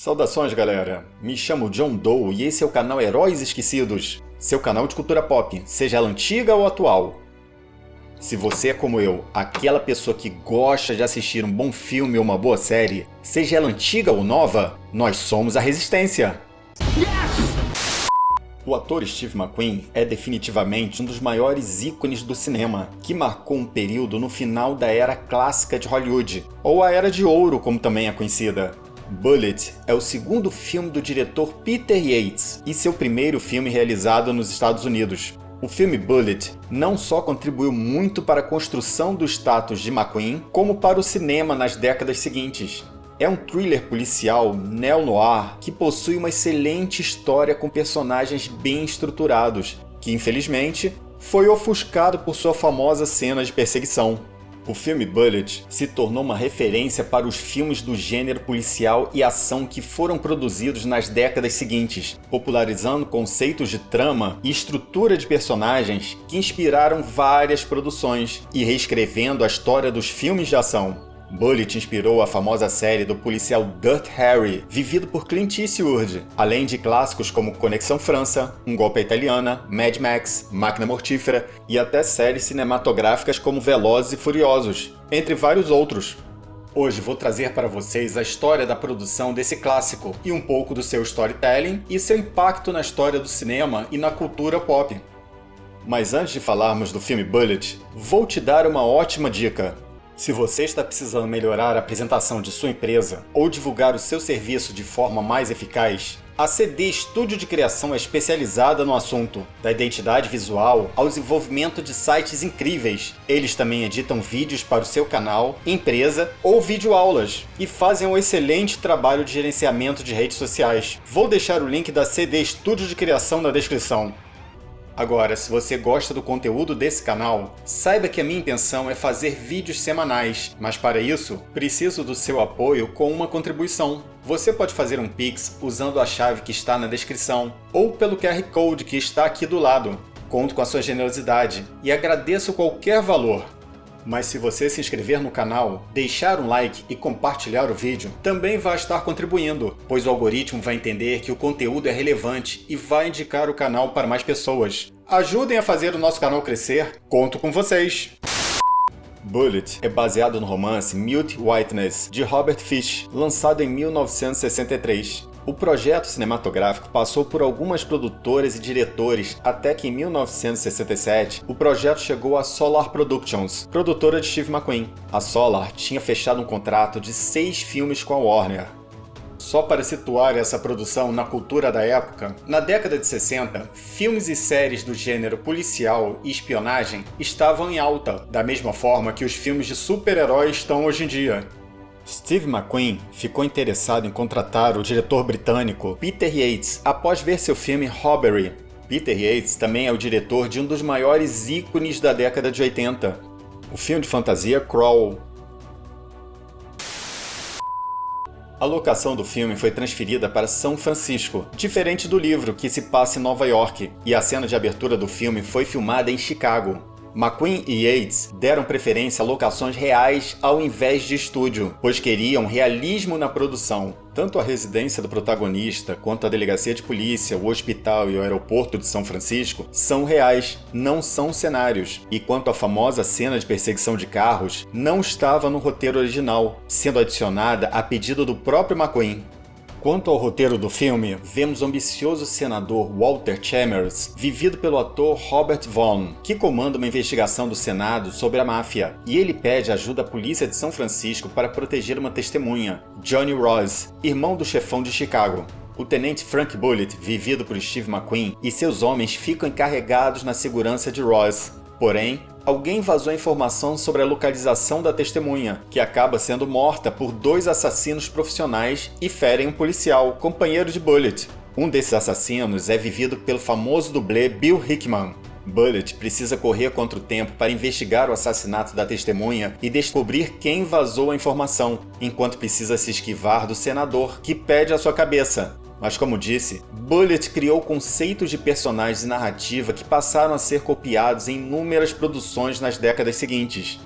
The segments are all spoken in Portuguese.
Saudações, galera! Me chamo John Doe e esse é o canal Heróis Esquecidos, seu canal de cultura pop, seja ela antiga ou atual. Se você é como eu, aquela pessoa que gosta de assistir um bom filme ou uma boa série, seja ela antiga ou nova, nós somos a Resistência! O ator Steve McQueen é definitivamente um dos maiores ícones do cinema, que marcou um período no final da era clássica de Hollywood, ou a Era de Ouro, como também é conhecida. Bullitt é o segundo filme do diretor Peter Yates e seu primeiro filme realizado nos Estados Unidos. O filme Bullitt não só contribuiu muito para a construção do status de McQueen, como para o cinema nas décadas seguintes. É um thriller policial neo-noir que possui uma excelente história com personagens bem estruturados, que infelizmente foi ofuscado por sua famosa cena de perseguição. O filme Bullitt se tornou uma referência para os filmes do gênero policial e ação que foram produzidos nas décadas seguintes, popularizando conceitos de trama e estrutura de personagens que inspiraram várias produções e reescrevendo a história dos filmes de ação. Bullitt inspirou a famosa série do policial Dirty Harry, vivido por Clint Eastwood, além de clássicos como Conexão França, Um Golpe à Italiana, Mad Max, Máquina Mortífera e até séries cinematográficas como Velozes e Furiosos, entre vários outros. Hoje vou trazer para vocês a história da produção desse clássico e um pouco do seu storytelling e seu impacto na história do cinema e na cultura pop. Mas antes de falarmos do filme Bullitt, vou te dar uma ótima dica. Se você está precisando melhorar a apresentação de sua empresa ou divulgar o seu serviço de forma mais eficaz, a CD Estúdio de Criação é especializada no assunto, da identidade visual ao desenvolvimento de sites incríveis. Eles também editam vídeos para o seu canal, empresa ou videoaulas e fazem um excelente trabalho de gerenciamento de redes sociais. Vou deixar o link da CD Estúdio de Criação na descrição. Agora, se você gosta do conteúdo desse canal, saiba que a minha intenção é fazer vídeos semanais, mas para isso, preciso do seu apoio com uma contribuição. Você pode fazer um Pix usando a chave que está na descrição, ou pelo QR Code que está aqui do lado. Conto com a sua generosidade e agradeço qualquer valor. Mas se você se inscrever no canal, deixar um like e compartilhar o vídeo, também vai estar contribuindo, pois o algoritmo vai entender que o conteúdo é relevante e vai indicar o canal para mais pessoas. Ajudem a fazer o nosso canal crescer, conto com vocês! Bullitt é baseado no romance Mute Witness, de Robert Fish, lançado em 1963. O projeto cinematográfico passou por algumas produtoras e diretores até que em 1967 o projeto chegou à Solar Productions, produtora de Steve McQueen. A Solar tinha fechado um contrato de 6 filmes com a Warner. Só para situar essa produção na cultura da época, na década de 60, filmes e séries do gênero policial e espionagem estavam em alta, da mesma forma que os filmes de super-heróis estão hoje em dia. Steve McQueen ficou interessado em contratar o diretor britânico Peter Yates após ver seu filme Robbery. Peter Yates também é o diretor de um dos maiores ícones da década de 80, o filme de fantasia Crawl. A locação do filme foi transferida para São Francisco, diferente do livro, que se passa em Nova York, e a cena de abertura do filme foi filmada em Chicago. McQueen e Yates deram preferência a locações reais ao invés de estúdio, pois queriam realismo na produção. Tanto a residência do protagonista, quanto a delegacia de polícia, o hospital e o aeroporto de São Francisco são reais, não são cenários. E quanto à famosa cena de perseguição de carros, não estava no roteiro original, sendo adicionada a pedido do próprio McQueen. Quanto ao roteiro do filme, vemos o ambicioso senador Walter Chambers, vivido pelo ator Robert Vaughn, que comanda uma investigação do Senado sobre a máfia, e ele pede ajuda à polícia de São Francisco para proteger uma testemunha, Johnny Ross, irmão do chefão de Chicago. O tenente Frank Bullitt, vivido por Steve McQueen, e seus homens ficam encarregados na segurança de Ross. Porém, alguém vazou a informação sobre a localização da testemunha, que acaba sendo morta por 2 assassinos profissionais e ferem um policial, companheiro de Bullitt. Um desses assassinos é vivido pelo famoso dublê Bill Hickman. Bullitt precisa correr contra o tempo para investigar o assassinato da testemunha e descobrir quem vazou a informação, enquanto precisa se esquivar do senador, que pede a sua cabeça. Mas como disse, Bullitt criou conceitos de personagens e narrativa que passaram a ser copiados em inúmeras produções nas décadas seguintes.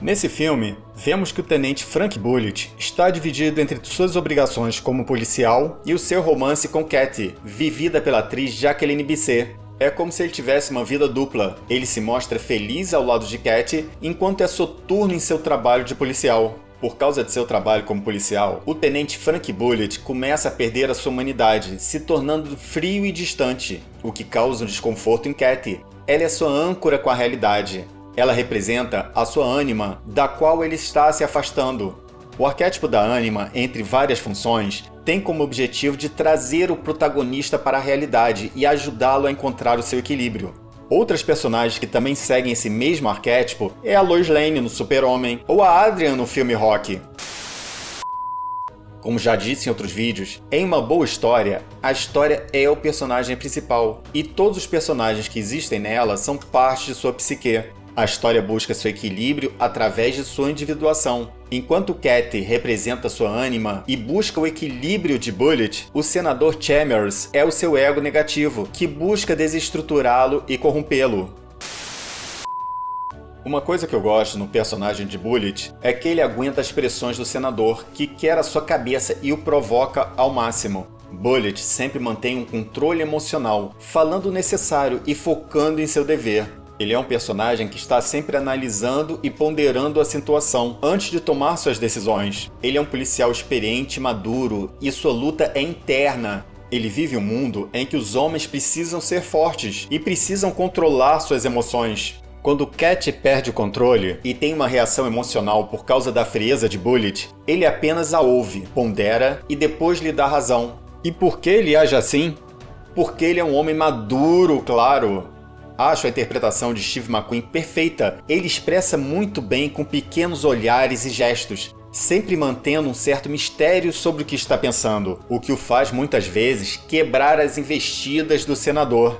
Nesse filme, vemos que o tenente Frank Bullitt está dividido entre suas obrigações como policial e o seu romance com Katie, vivida pela atriz Jacqueline Bisset. É como se ele tivesse uma vida dupla. Ele se mostra feliz ao lado de Katie, enquanto é soturno em seu trabalho de policial. Por causa de seu trabalho como policial, o tenente Frank Bullitt começa a perder a sua humanidade, se tornando frio e distante, o que causa um desconforto em Katie. Ela é sua âncora com a realidade. Ela representa a sua ânima, da qual ele está se afastando. O arquétipo da ânima, entre várias funções, tem como objetivo de trazer o protagonista para a realidade e ajudá-lo a encontrar o seu equilíbrio. Outras personagens que também seguem esse mesmo arquétipo é a Lois Lane no Super-Homem ou a Adrian no filme Rocky. Como já disse em outros vídeos, em uma boa história, a história é o personagem principal e todos os personagens que existem nela são parte de sua psique. A história busca seu equilíbrio através de sua individuação. Enquanto Katie representa sua ânima e busca o equilíbrio de Bullitt, o senador Chalmers é o seu ego negativo, que busca desestruturá-lo e corrompê-lo. Uma coisa que eu gosto no personagem de Bullitt é que ele aguenta as pressões do senador, que quer a sua cabeça e o provoca ao máximo. Bullitt sempre mantém um controle emocional, falando o necessário e focando em seu dever. Ele é um personagem que está sempre analisando e ponderando a situação antes de tomar suas decisões. Ele é um policial experiente e maduro, e sua luta é interna. Ele vive um mundo em que os homens precisam ser fortes e precisam controlar suas emoções. Quando Katie perde o controle e tem uma reação emocional por causa da frieza de Bullitt, ele apenas a ouve, pondera e depois lhe dá razão. E por que ele age assim? Porque ele é um homem maduro, claro. Acho a interpretação de Steve McQueen perfeita. Ele expressa muito bem com pequenos olhares e gestos, sempre mantendo um certo mistério sobre o que está pensando, o que o faz muitas vezes quebrar as investidas do senador.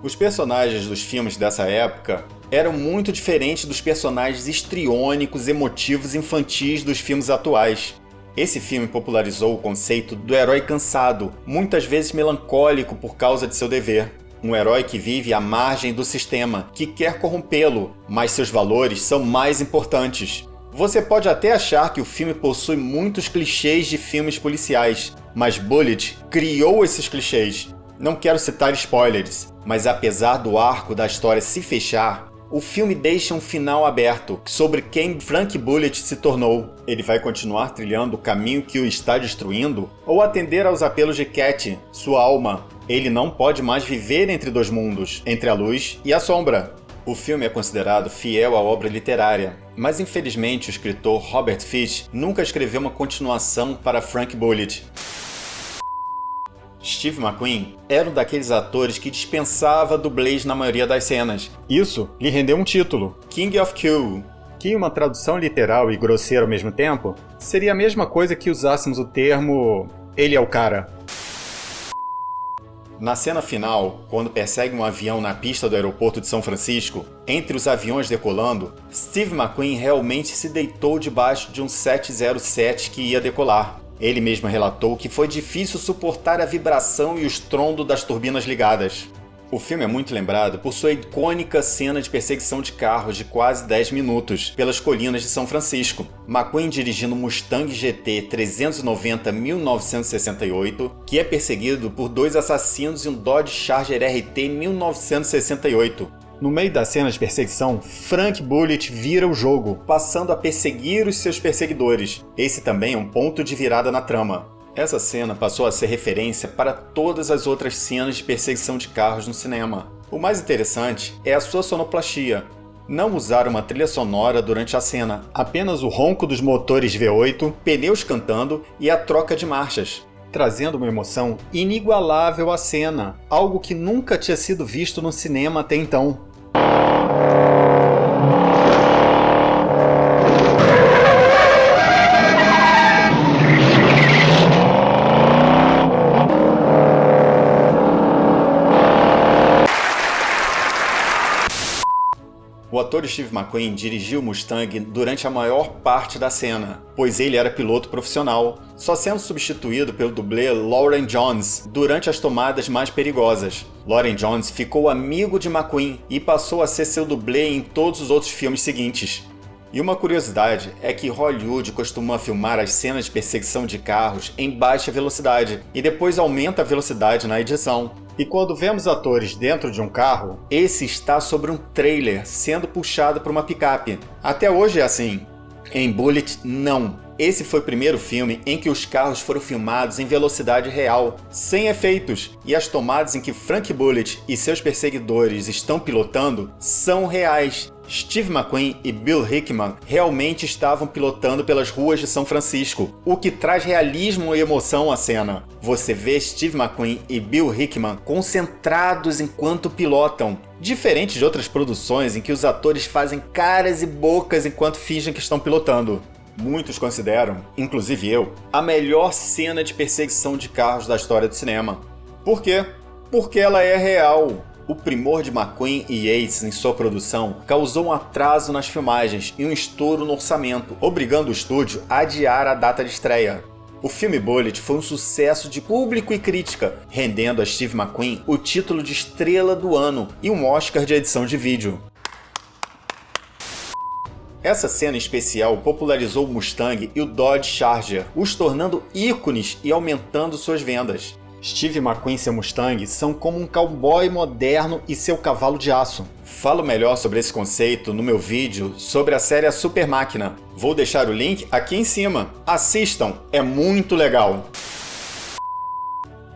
Os personagens dos filmes dessa época eram muito diferentes dos personagens histriônicos, emotivos e infantis dos filmes atuais. Esse filme popularizou o conceito do herói cansado, muitas vezes melancólico por causa de seu dever. Um herói que vive à margem do sistema, que quer corrompê-lo, mas seus valores são mais importantes. Você pode até achar que o filme possui muitos clichês de filmes policiais, mas Bullitt criou esses clichês. Não quero citar spoilers, mas apesar do arco da história se fechar, o filme deixa um final aberto sobre quem Frank Bullitt se tornou. Ele vai continuar trilhando o caminho que o está destruindo ou atender aos apelos de Katie, sua alma. Ele não pode mais viver entre dois mundos, entre a luz e a sombra. O filme é considerado fiel à obra literária, mas infelizmente o escritor Robert Fish nunca escreveu uma continuação para Frank Bullitt. Steve McQueen era um daqueles atores que dispensava dublês na maioria das cenas. Isso lhe rendeu um título, King of Cool, que em uma tradução literal e grosseira ao mesmo tempo, seria a mesma coisa que usássemos o termo "ele é o cara". Na cena final, quando persegue um avião na pista do aeroporto de São Francisco, entre os aviões decolando, Steve McQueen realmente se deitou debaixo de um 707 que ia decolar. Ele mesmo relatou que foi difícil suportar a vibração e o estrondo das turbinas ligadas. O filme é muito lembrado por sua icônica cena de perseguição de carros de quase 10 minutos pelas colinas de São Francisco. McQueen dirigindo um Mustang GT 390 1968, que é perseguido por dois assassinos em um Dodge Charger RT 1968. No meio da cena de perseguição, Frank Bullitt vira o jogo, passando a perseguir os seus perseguidores. Esse também é um ponto de virada na trama. Essa cena passou a ser referência para todas as outras cenas de perseguição de carros no cinema. O mais interessante é a sua sonoplastia. Não usaram uma trilha sonora durante a cena, apenas o ronco dos motores V8, pneus cantando e a troca de marchas, trazendo uma emoção inigualável à cena, algo que nunca tinha sido visto no cinema até então. O ator Steve McQueen dirigiu o Mustang durante a maior parte da cena, pois ele era piloto profissional, só sendo substituído pelo dublê Lauren Jones durante as tomadas mais perigosas. Lauren Jones ficou amigo de McQueen e passou a ser seu dublê em todos os outros filmes seguintes. E uma curiosidade é que Hollywood costuma filmar as cenas de perseguição de carros em baixa velocidade e depois aumenta a velocidade na edição. E quando vemos atores dentro de um carro, esse está sobre um trailer sendo puxado por uma picape. Até hoje é assim. Em Bullitt, não. Esse foi o primeiro filme em que os carros foram filmados em velocidade real, sem efeitos, e as tomadas em que Frank Bullitt e seus perseguidores estão pilotando são reais. Steve McQueen e Bill Hickman realmente estavam pilotando pelas ruas de São Francisco, o que traz realismo e emoção à cena. Você vê Steve McQueen e Bill Hickman concentrados enquanto pilotam, diferente de outras produções em que os atores fazem caras e bocas enquanto fingem que estão pilotando. Muitos consideram, inclusive eu, a melhor cena de perseguição de carros da história do cinema. Por quê? Porque ela é real. O primor de McQueen e Yates em sua produção causou um atraso nas filmagens e um estouro no orçamento, obrigando o estúdio a adiar a data de estreia. O filme Bullitt foi um sucesso de público e crítica, rendendo a Steve McQueen o título de Estrela do Ano e um Oscar de edição de vídeo. Essa cena especial popularizou o Mustang e o Dodge Charger, os tornando ícones e aumentando suas vendas. Steve McQueen e seu Mustang são como um cowboy moderno e seu cavalo de aço. Falo melhor sobre esse conceito no meu vídeo sobre a série A Super Máquina. Vou deixar o link aqui em cima. Assistam, é muito legal!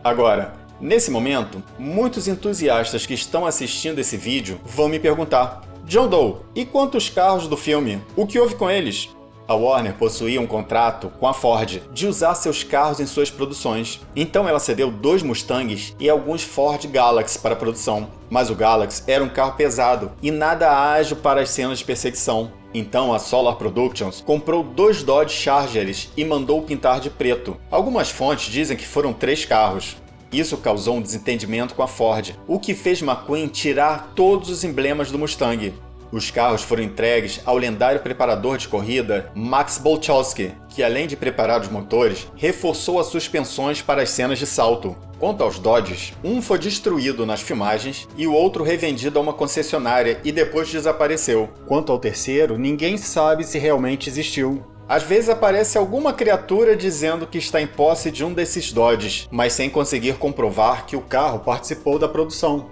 Agora, nesse momento, muitos entusiastas que estão assistindo esse vídeo vão me perguntar: John Doe, e quantos carros do filme? O que houve com eles? A Warner possuía um contrato com a Ford de usar seus carros em suas produções. Então ela cedeu 2 Mustangs e alguns Ford Galaxy para a produção. Mas o Galaxy era um carro pesado e nada ágil para as cenas de perseguição. Então a Solar Productions comprou 2 Dodge Chargers e mandou pintar de preto. Algumas fontes dizem que foram 3 carros. Isso causou um desentendimento com a Ford, o que fez McQueen tirar todos os emblemas do Mustang. Os carros foram entregues ao lendário preparador de corrida Max Bolchowski, que além de preparar os motores, reforçou as suspensões para as cenas de salto. Quanto aos Dodges, um foi destruído nas filmagens e o outro revendido a uma concessionária e depois desapareceu. Quanto ao terceiro, ninguém sabe se realmente existiu. Às vezes aparece alguma criatura dizendo que está em posse de um desses Dodges, mas sem conseguir comprovar que o carro participou da produção.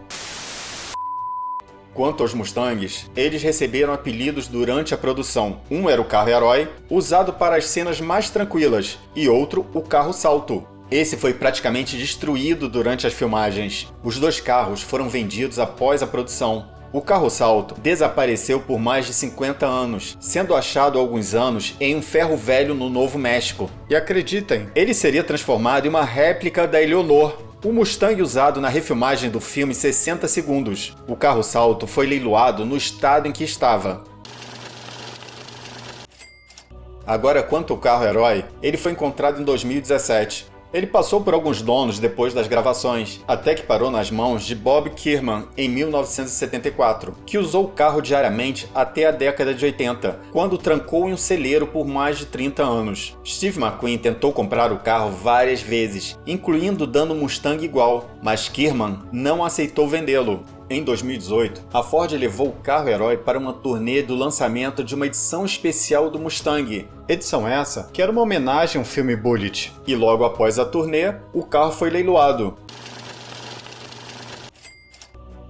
Quanto aos Mustangs, eles receberam apelidos durante a produção. Um era o carro-herói, usado para as cenas mais tranquilas, e outro, o carro-salto. Esse foi praticamente destruído durante as filmagens. Os 2 carros foram vendidos após a produção. O carro-salto desapareceu por mais de 50 anos, sendo achado há alguns anos em um ferro velho no Novo México. E acreditem, ele seria transformado em uma réplica da Eleonor, o Mustang usado na refilmagem do filme 60 Segundos. O carro-salto foi leiloado no estado em que estava. Agora, quanto ao carro-herói, ele foi encontrado em 2017. Ele passou por alguns donos depois das gravações, até que parou nas mãos de Bob Kierman em 1974, que usou o carro diariamente até a década de 80, quando trancou em um celeiro por mais de 30 anos. Steve McQueen tentou comprar o carro várias vezes, incluindo dando um Mustang igual, mas Kierman não aceitou vendê-lo. Em 2018, a Ford levou o carro-herói para uma turnê do lançamento de uma edição especial do Mustang. Edição essa que era uma homenagem ao filme Bullitt. E logo após a turnê, o carro foi leiloado.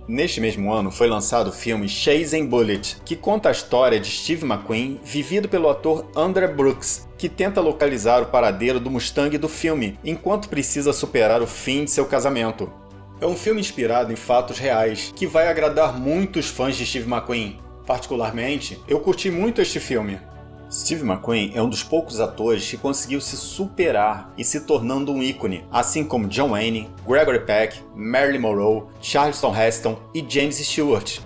Neste mesmo ano foi lançado o filme Chasing Bullitt, que conta a história de Steve McQueen, vivido pelo ator Andrew Brooks, que tenta localizar o paradeiro do Mustang do filme, enquanto precisa superar o fim de seu casamento. É um filme inspirado em fatos reais, que vai agradar muitos fãs de Steve McQueen. Particularmente, eu curti muito este filme. Steve McQueen é um dos poucos atores que conseguiu se superar e se tornando um ícone, assim como John Wayne, Gregory Peck, Marilyn Monroe, Charlton Heston e James Stewart.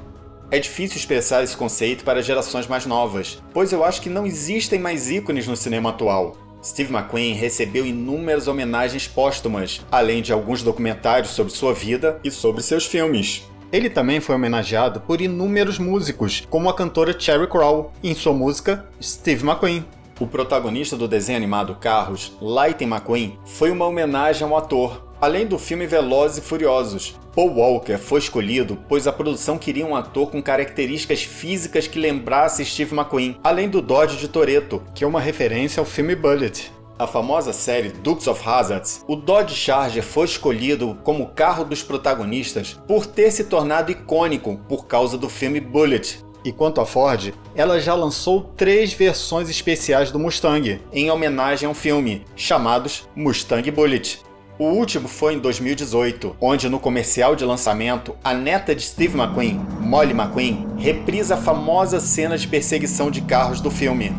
É difícil expressar esse conceito para gerações mais novas, pois eu acho que não existem mais ícones no cinema atual. Steve McQueen recebeu inúmeras homenagens póstumas, além de alguns documentários sobre sua vida e sobre seus filmes. Ele também foi homenageado por inúmeros músicos, como a cantora Sheryl Crow, em sua música Steve McQueen. O protagonista do desenho animado Carros, Lightning McQueen, foi uma homenagem ao ator. Além do filme Velozes e Furiosos, Paul Walker foi escolhido pois a produção queria um ator com características físicas que lembrasse Steve McQueen, além do Dodge de Toretto, que é uma referência ao filme Bullitt. A famosa série Dukes of Hazzard, o Dodge Charger foi escolhido como carro dos protagonistas por ter se tornado icônico por causa do filme Bullitt. E quanto a Ford, ela já lançou 3 versões especiais do Mustang, em homenagem ao filme, chamados Mustang Bullitt. O último foi em 2018, onde no comercial de lançamento, a neta de Steve McQueen, Molly McQueen, reprisa a famosa cena de perseguição de carros do filme.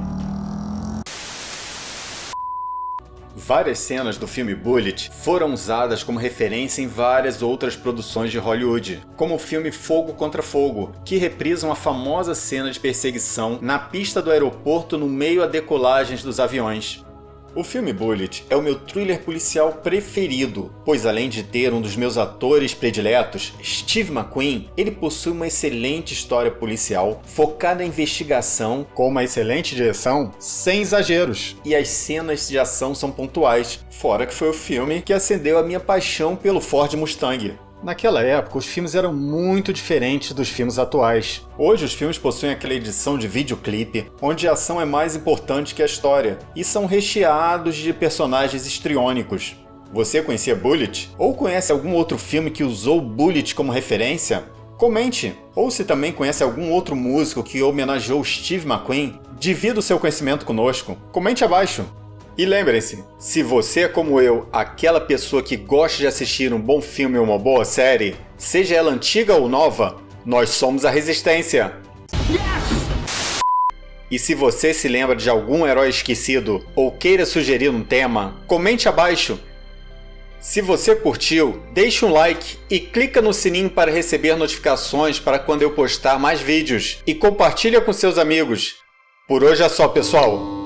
Várias cenas do filme Bullitt foram usadas como referência em várias outras produções de Hollywood, como o filme Fogo contra Fogo, que reprisam a famosa cena de perseguição na pista do aeroporto no meio a decolagens dos aviões. O filme Bullitt é o meu thriller policial preferido, pois além de ter um dos meus atores prediletos, Steve McQueen, ele possui uma excelente história policial, focada em investigação, com uma excelente direção, sem exageros. E as cenas de ação são pontuais, fora que foi o filme que acendeu a minha paixão pelo Ford Mustang. Naquela época, os filmes eram muito diferentes dos filmes atuais. Hoje, os filmes possuem aquela edição de videoclipe, onde a ação é mais importante que a história, e são recheados de personagens histriônicos. Você conhecia Bullitt? Ou conhece algum outro filme que usou Bullitt como referência? Comente! Ou se também conhece algum outro músico que homenageou Steve McQueen, divida o seu conhecimento conosco. Comente abaixo! E lembrem-se, se você é como eu, aquela pessoa que gosta de assistir um bom filme ou uma boa série, seja ela antiga ou nova, nós somos a Resistência! Yes! E se você se lembra de algum herói esquecido ou queira sugerir um tema, comente abaixo! Se você curtiu, deixe um like e clica no sininho para receber notificações para quando eu postar mais vídeos e compartilha com seus amigos. Por hoje é só, pessoal!